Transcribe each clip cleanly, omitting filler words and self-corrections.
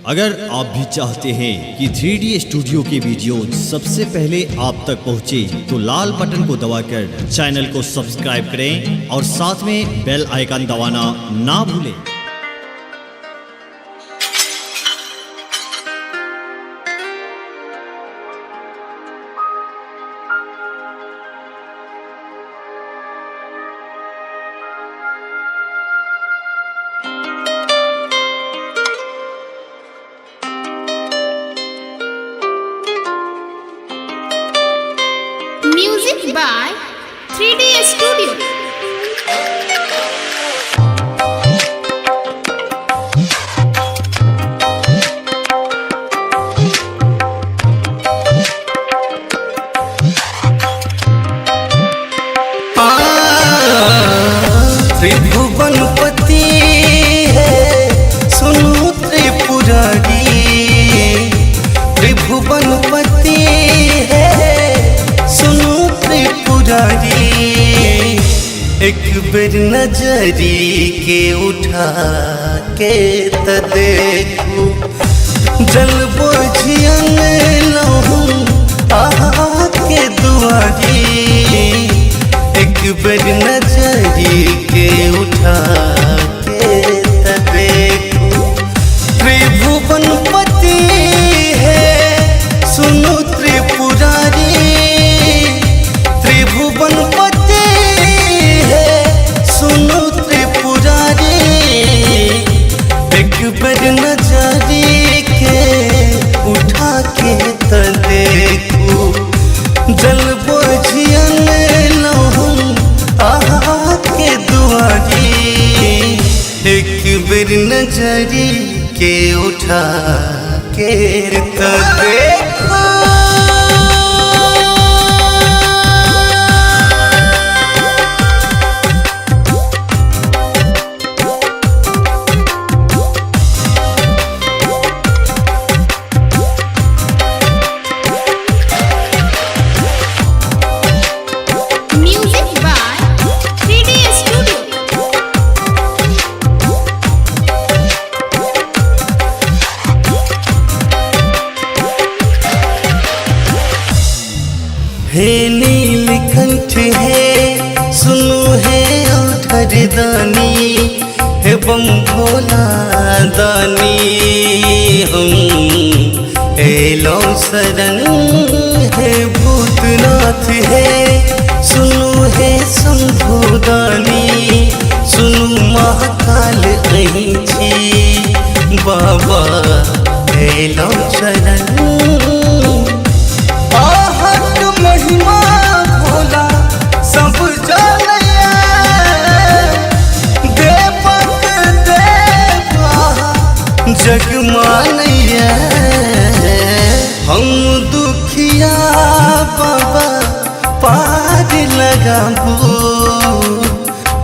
अगर आप भी चाहते हैं कि 3D स्टूडियो के वीडियो सबसे पहले आप तक पहुंचे तो लाल बटन को दबाकर चैनल को सब्सक्राइब करें और साथ में बेल आइकन दबाना ना भूलें। Music by 3D Studio. त्रिभुवन पति है सुनु त्रिपुरारी। त्रिभुवन पति है सुनु त्रिपुरारी। एक बेर नजरी के उठा के त देखू जल बोझियन लहूं आहा के दुआरी। एक बेर नजरी के उठा के त देखू त्रिभुवन पति है सुनु त्रिपुरारी। त्रिभुवन पति है सुनु त्रिपुरारी। एक बेर नजरी के उठा के त देखू जल बोझियन लहूं आहा के दुआरी। एक बेर नजरी के उठा के त देखू। Music by 3D Studio. हे नीलकंठ है सुनु है औधर दानी है बम भोला दानी। हम एलो शरण है भूतनाथ है सुनु है शंभुदानी। सुनु महाकाल नहीं छी बाबा एलो शरण। महिमा भोला सब जानैया देवक देवा जग मानैया। हम दुखिया बाबा पार लगाबू।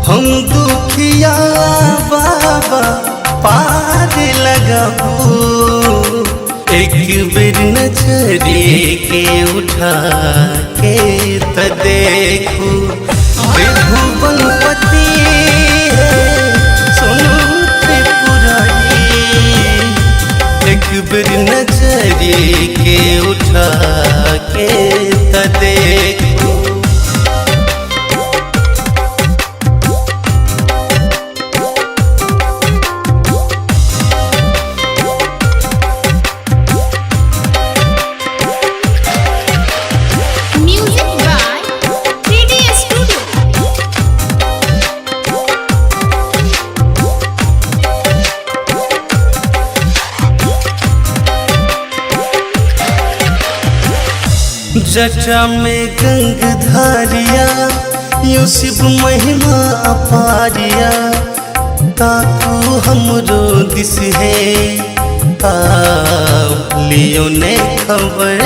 हम दुखिया बाबा पार लगाबू। एक बेर नजरी के उठा के त देखू त्रिभुवन पति है सुनु त्रिपुरारी। एक बेर नजरी के उठा के त देखू। Music by 3D Studio. जटा में गंगधारिया यू शिव महिमा अपारिया। ताकू हमरो दिस है लियो ने खबर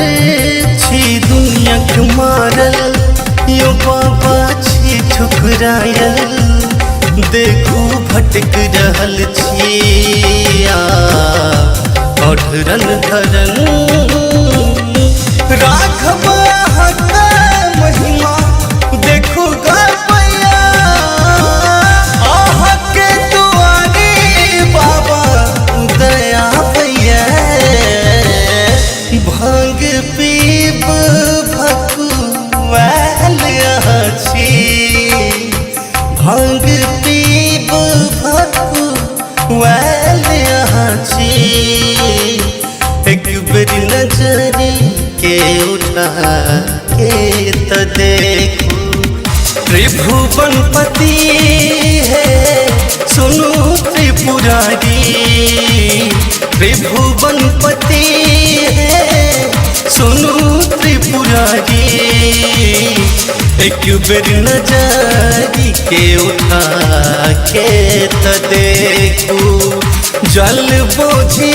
छी दुनिया के मारल यो बाबा छी ठुकरायल। देखू भटक रहल छिया अढरन धरन। राघव हक महिमा देखू गैया आह के दुआरी बाबा दया भैया। के त देखो। त्रिभुवन पति है सुनु त्रिपुरारी, त्रिभुवन पति है सुनु त्रिपुरारी। एक बेर नजरी के उठा के त देखो, जल बोझी